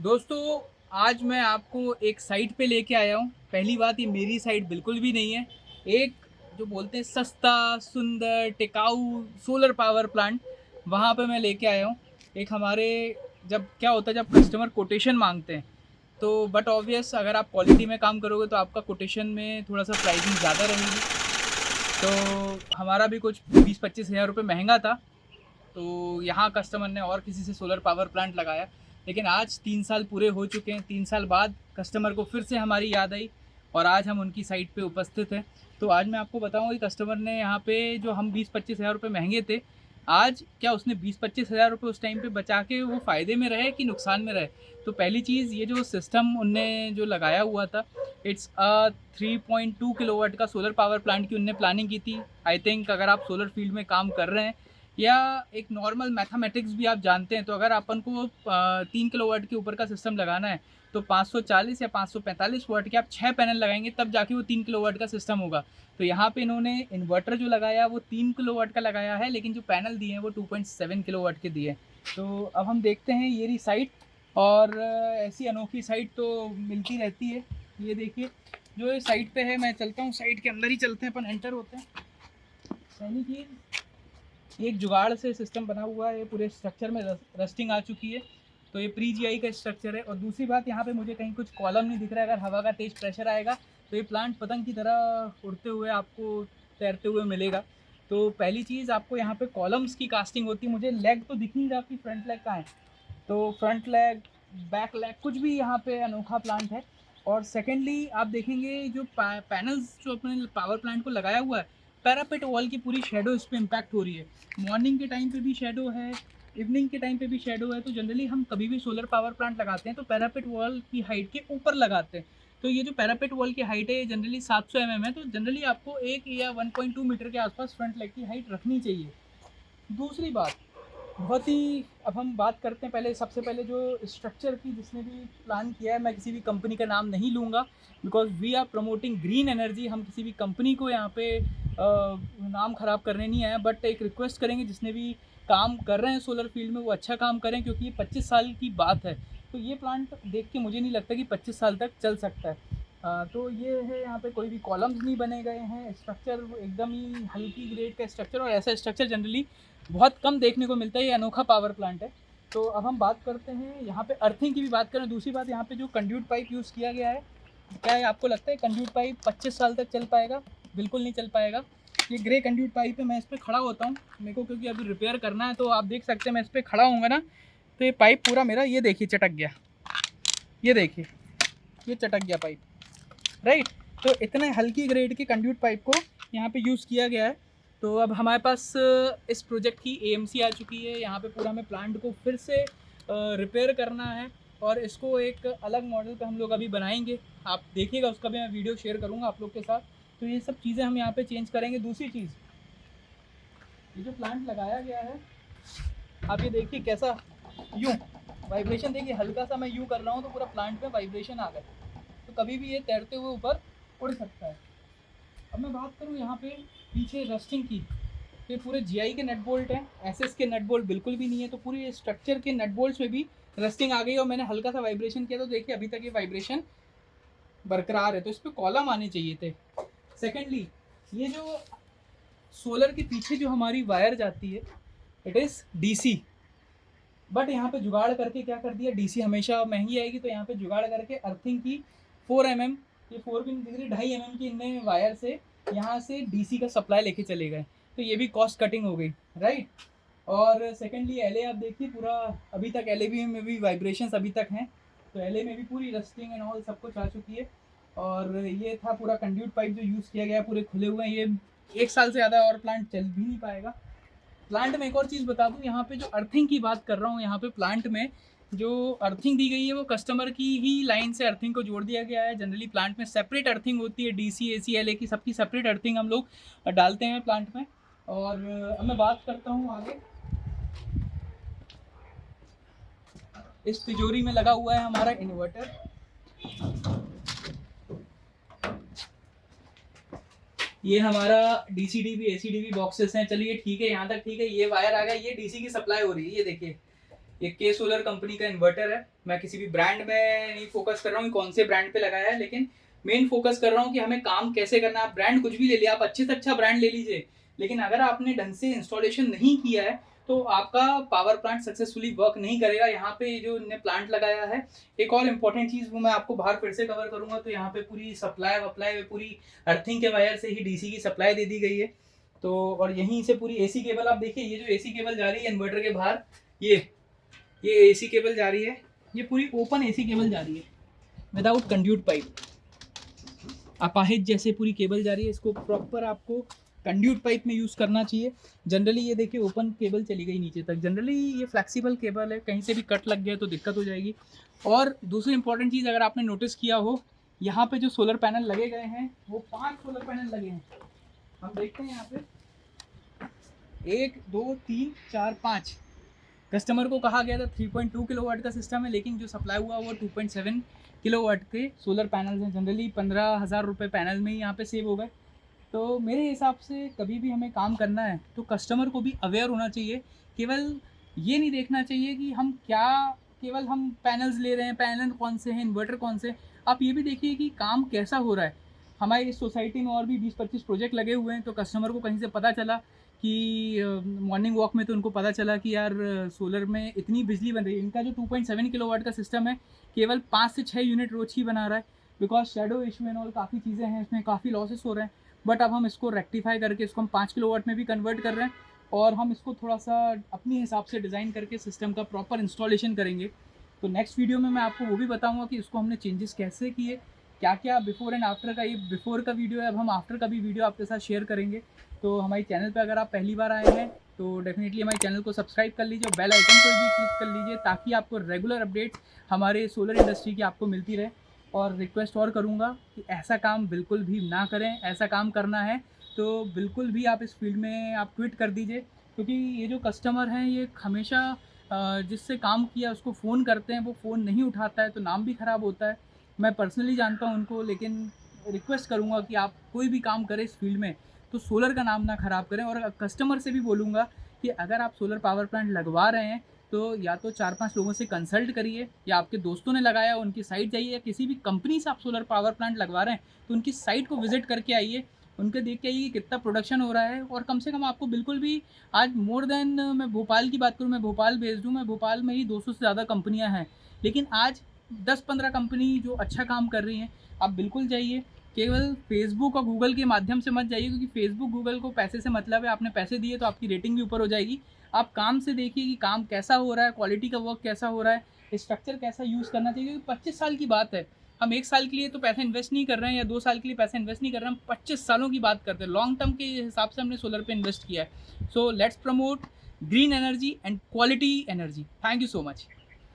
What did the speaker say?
दोस्तों, आज मैं आपको एक साइट पे लेके आया हूँ। पहली बात, ये मेरी साइट बिल्कुल भी नहीं है। एक जो बोलते हैं सस्ता, सुंदर, टिकाऊ सोलर पावर प्लांट, वहाँ पे मैं लेके आया हूँ। एक हमारे जब क्या होता है, जब कस्टमर कोटेशन माँगते हैं, तो बट ऑब्वियस अगर आप क्वालिटी में काम करोगे तो आपका कोटेशन में थोड़ा-सा प्राइसिंग ज़्यादा रहेगी। तो हमारा भी कुछ 20-25 हज़ार रुपए महँगा था। तो यहाँ कस्टमर ने और किसी से सोलर पावर प्लांट लगाया, लेकिन आज 3 साल पूरे हो चुके हैं। 3 साल बाद कस्टमर को फिर से हमारी याद आई और आज हम उनकी साइट पे उपस्थित हैं। तो आज मैं आपको बताऊँगा कि कस्टमर ने यहाँ पे जो हम 20-25 हज़ार रुपये महँगे थे, आज क्या उसने 20-25 हज़ार रुपये उस टाइम पे बचा के वो फ़ायदे में रहे कि नुकसान में रहे? तो पहली चीज़, ये जो सिस्टम उनने जो लगाया हुआ था, इट्स 3.2 किलोवाट का सोलर पावर प्लांट की उनने प्लानिंग की थी। आई थिंक अगर आप सोलर फील्ड में काम कर रहे हैं या एक नॉर्मल मैथमेटिक्स भी आप जानते हैं, तो अगर अपन को 3 किलोवाट के ऊपर का सिस्टम लगाना है तो 540 या 545 वाट के आप 6 पैनल लगाएंगे, तब जाके वो 3 किलोवाट का सिस्टम होगा। तो यहाँ पे इन्होंने इन्वर्टर जो लगाया वो 3 किलोवाट का लगाया है, लेकिन जो पैनल दिए हैं वो 2.7 किलोवाट के दिए हैं। तो अब हम देखते हैं ये रही साइट, और ऐसी अनोखी साइट तो मिलती रहती है। ये देखिए, जो ये साइट पे है, मैं चलता हूँ साइट के अंदर ही चलते हैं, अपन एंटर होते हैं। पहली चीज़, एक जुगाड़ से सिस्टम बना हुआ है, पूरे स्ट्रक्चर में रस्टिंग आ चुकी है, तो ये प्री जीआई का स्ट्रक्चर है। और दूसरी बात, यहाँ पे मुझे कहीं कुछ कॉलम नहीं दिख रहा है। अगर हवा का तेज़ प्रेशर आएगा तो ये प्लांट पतंग की तरह उड़ते हुए आपको तैरते हुए मिलेगा। तो पहली चीज़, आपको यहाँ पे कॉलम्स की कास्टिंग होती है। मुझे लेग तो दिख नहीं रहा कि फ्रंट लेग कहाँ है, तो फ्रंट लेग, बैक लेग, कुछ भी यहाँ पे अनोखा प्लांट है। और सेकेंडली आप देखेंगे जो पैनल्स जो अपने पावर प्लांट को लगाया हुआ है, पैरापेट वॉल की पूरी शेडो इस पर इम्पैक्ट हो रही है। मॉर्निंग के टाइम पे भी शेडो है, इवनिंग के टाइम पे भी शेडो है। तो जनरली हम कभी भी सोलर पावर प्लांट लगाते हैं तो पैरापेट वॉल की हाइट के ऊपर लगाते हैं। तो ये जो पैरापेट वॉल की हाइट है जनरली 700 है, तो जनरली आपको 1 या 1.2 मीटर के आसपास फ्रंट लेग की हाइट रखनी चाहिए। दूसरी बात, बहुत ही, अब हम बात करते हैं पहले, सबसे पहले जो स्ट्रक्चर की जिसने भी प्लान किया है, मैं किसी भी कंपनी का नाम नहीं लूँगा because we are promoting green energy. हम किसी भी कंपनी को यहाँ पे नाम ख़राब करने नहीं आए, बट एक रिक्वेस्ट करेंगे जिसने भी काम कर रहे हैं सोलर फील्ड में वो अच्छा काम करें, क्योंकि ये 25 साल की बात है। तो ये प्लांट देख के मुझे नहीं लगता कि 25 साल तक चल सकता है। तो ये है, यहाँ पे कोई भी कॉलम्स नहीं बने गए हैं, स्ट्रक्चर एकदम ही हल्की ग्रेड का स्ट्रक्चर, और ऐसा स्ट्रक्चर जनरली बहुत कम देखने को मिलता है। ये अनोखा पावर प्लांट है। तो अब हम बात करते हैं यहाँ पे अर्थिंग की भी बात करें। दूसरी बात, यहाँ पे जो कंड्यूट पाइप यूज़ किया गया है, क्या है आपको लगता है कंड्यूट पाइप 25 साल तक चल पाएगा? बिल्कुल नहीं चल पाएगा। ये ग्रे कंड्यूट पाइप है। मैं इस पर खड़ा होता हूँ मेरे को, क्योंकि अभी रिपेयर करना है, तो आप देख सकते हैं मैं इस पर खड़ा होऊंगा ना, तो ये पाइप पूरा मेरा, ये देखिए चटक गया, ये देखिए ये चटक गया पाइप, राइट। तो इतने हल्की ग्रेड के कंड्यूट पाइप को यहाँ पे यूज़ किया गया है। तो अब हमारे पास इस प्रोजेक्ट की एएमसी आ चुकी है। यहाँ पे पूरा हमें प्लांट को फिर से रिपेयर करना है, और इसको एक अलग मॉडल पे हम लोग अभी बनाएंगे। आप देखिएगा, उसका भी मैं वीडियो शेयर करूँगा आप लोग के साथ। तो ये सब चीज़ें हम यहाँ पे चेंज करेंगे। दूसरी चीज़, ये जो प्लांट लगाया गया है, आप ये देखिए कैसा, यूँ वाइब्रेशन देखिए, हल्का सा मैं यूँ कर रहा हूँ तो पूरा प्लांट में वाइब्रेशन आ गया। तो कभी भी ये तैरते हुए ऊपर उड़ सकता है। अब मैं बात करूँ यहाँ पे पीछे रस्टिंग की, तो ये पूरे जीआई के नट बोल्ट हैं, एसएस के नट बोल्ट बिल्कुल भी नहीं है। तो पूरे स्ट्रक्चर के नट बोल्ट्स में भी रस्टिंग आ गई, और मैंने हल्का सा वाइब्रेशन किया तो देखिए अभी तक ये वाइब्रेशन बरकरार है। तो इस पर कॉलम आने चाहिए थे। सेकेंडली, ये जो सोलर के पीछे जो हमारी वायर जाती है, इट इज़ डीसी, बट यहाँ पे जुगाड़ करके क्या कर दिया, डीसी हमेशा महंगी आएगी, तो यहाँ पे जुगाड़ करके अर्थिंग की 4 mm, ये 4 भी नहीं दिख रही, 2.5 mm की इनने वायर से यहाँ से डीसी का सप्लाई लेके चले गए। तो ये भी कॉस्ट कटिंग हो गई, राइट। और सेकेंडली एलए, आप देखिए पूरा अभी तक एलए में भी वाइब्रेशंस अभी तक हैं। तो एलए में भी पूरी रस्टिंग एंड ऑल सब कुछ आ चुकी है। और ये था पूरा कंड्यूट पाइप जो यूज़ किया गया, पूरे खुले हुए हैं। ये 1 साल से ज़्यादा और प्लांट चल भी नहीं पाएगा। प्लांट में एक और चीज़ बता दूँ, यहाँ पे जो अर्थिंग की बात कर रहा हूँ, यहाँ पे प्लांट में जो अर्थिंग दी गई है वो कस्टमर की ही लाइन से अर्थिंग को जोड़ दिया गया है। जनरली प्लांट में सेपरेट अर्थिंग होती है, डीसी एसी एलए की सबकी सेपरेट अर्थिंग हम लोग डालते हैं प्लांट में। और अब मैं बात करता हूँ आगे, इस तिजोरी में लगा हुआ है हमारा इन्वर्टर। ये हमारा DC DV AC DV boxes हैं। चलिए ठीक है, यहाँ तक ठीक है। ये वायर आ गया, ये डीसी की सप्लाई हो रही है। ये देखिए, ये के सोलर कंपनी का इन्वर्टर है। मैं किसी भी ब्रांड में नहीं फोकस कर रहा हूँ कि कौन से ब्रांड पे लगाया है, लेकिन मेन फोकस कर रहा हूँ कि हमें काम कैसे करना है। आप ब्रांड कुछ भी ले लिया, आप अच्छे से अच्छा ब्रांड ले लीजिए, लेकिन अगर आपने ढंग से इंस्टॉलेशन नहीं किया है तो आपका पावर प्लांट सक्सेसफुली वर्क नहीं करेगा। यहाँ पे जो इन्होंने प्लांट लगाया है, एक और इम्पॉर्टेंट चीज़ वो मैं आपको बाहर फिर से कवर करूँगा, तो यहाँ पे पूरी सप्लाई वप्लाई पूरी अर्थिंग के वायर से ही डीसी की सप्लाई दे दी गई है। तो और यहीं से पूरी एसी केबल, आप देखिए ये जो एसी केबल जा रही है इन्वर्टर के बाहर, ये एसी केबल जा रही है, ये पूरी ओपन एसी केबल जा रही है विदाउट कंड्यूट पाइप। अपाहिज जैसे पूरी केबल जा रही है, इसको प्रॉपर आपको कंड्यूट पाइप में यूज़ करना चाहिए। जनरली ये देखिए ओपन केबल चली गई नीचे तक, जनरली ये फ्लेक्सिबल केबल है, कहीं से भी कट लग गया तो दिक्कत हो जाएगी। और दूसरी इंपॉर्टेंट चीज़ अगर आपने नोटिस किया हो, यहाँ पे जो सोलर पैनल लगे गए हैं वो 5 सोलर पैनल लगे हैं। हम देखते हैं यहाँ पे 1 2 3 4 5। कस्टमर को कहा गया था 3.2 किलोवाट का सिस्टम है, लेकिन जो सप्लाई हुआ वो 2.7 किलोवाट के सोलर पैनल्स हैं। जनरली 15,000 रुपये पैनल में ही यहाँ पे सेव हो गए। तो मेरे हिसाब से कभी भी हमें काम करना है तो कस्टमर को भी अवेयर होना चाहिए। केवल ये नहीं देखना चाहिए कि हम क्या केवल हम पैनल्स ले रहे हैं, पैनल कौन से हैं, इन्वर्टर कौन से। आप ये भी देखिए कि काम कैसा हो रहा है। हमारी इस सोसाइटी में और भी 20-25 प्रोजेक्ट लगे हुए हैं, तो कस्टमर को कहीं से पता चला कि मॉर्निंग वॉक में तो उनको पता चला कि यार सोलर में इतनी बिजली बन रही है। इनका जो 2.7 किलोवाट का सिस्टम है केवल 5 से 6 यूनिट रोज ही बना रहा है, because shadow issue and all काफ़ी चीज़ें हैं, इसमें काफ़ी लॉसेस हो रहे हैं। बट अब हम इसको रेक्टिफाई करके इसको हम 5 किलोवाट में भी कन्वर्ट कर रहे हैं, और हम इसको थोड़ा सा अपनी हिसाब से डिज़ाइन करके सिस्टम का प्रॉपर इंस्टॉलेशन करेंगे। तो नेक्स्ट वीडियो में मैं आपको वो भी बताऊंगा कि इसको हमने चेंजेस कैसे किए, क्या क्या बिफोर एंड आफ्टर का। ये बिफोर का वीडियो है, अब हम आफ्टर का भी वीडियो आपके साथ शेयर करेंगे। तो हमारे चैनल पे अगर आप पहली बार आए हैं तो डेफिनेटली हमारे चैनल को सब्सक्राइब कर लीजिए और बेल आइकन पर भी क्लिक कर लीजिए, ताकि आपको रेगुलर अपडेट्स हमारे सोलर इंडस्ट्री की आपको मिलती रहे। और रिक्वेस्ट और करूँगा कि ऐसा काम बिल्कुल भी ना करें। ऐसा काम करना है तो बिल्कुल भी आप इस फील्ड में आप क्विट कर दीजिए, क्योंकि ये जो कस्टमर हैं ये हमेशा जिससे काम किया उसको फ़ोन करते हैं, वो फ़ोन नहीं उठाता है तो नाम भी ख़राब होता है। मैं पर्सनली जानता हूँ उनको, लेकिन रिक्वेस्ट करूँगा कि आप कोई भी काम करें इस फील्ड में तो सोलर का नाम ना ख़राब करें। और कस्टमर से भी बोलूँगा कि अगर आप सोलर पावर प्लांट लगवा रहे हैं तो या तो 4-5 लोगों से कंसल्ट करिए, या आपके दोस्तों ने लगाया उनकी साइट जाइए, या किसी भी कंपनी से आप सोलर पावर प्लांट लगवा रहे हैं तो उनकी साइट को विजिट करके आइए, उनके देख के आइए कि कितना प्रोडक्शन हो रहा है। और कम से कम आपको बिल्कुल भी आज मोर देन, मैं भोपाल की बात करूँ, मैं भोपाल भेज दूँ, मैं भोपाल में ही 200 से ज़्यादा कंपनियाँ हैं, लेकिन आज 10-15 कंपनी जो अच्छा काम कर रही हैं। आप बिल्कुल जाइए, केवल फेसबुक और गूगल के माध्यम से मत जाइए, क्योंकि फेसबुक गूगल को पैसे से मतलब है। आपने पैसे दिए तो आपकी रेटिंग भी ऊपर हो जाएगी। आप काम से देखिए कि काम कैसा हो रहा है, क्वालिटी का वर्क कैसा हो रहा है, स्ट्रक्चर कैसा यूज़ करना चाहिए। क्योंकि 25 साल की बात है, हम 1 साल के लिए तो पैसा इन्वेस्ट नहीं कर रहे हैं, या 2 साल के लिए पैसा इन्वेस्ट नहीं कर रहे हैं, हम 25 सालों की बात करते हैं। लॉन्ग टर्म के हिसाब से हमने सोलर पे इन्वेस्ट किया है। So let's promote green energy and quality energy. Thank you so much.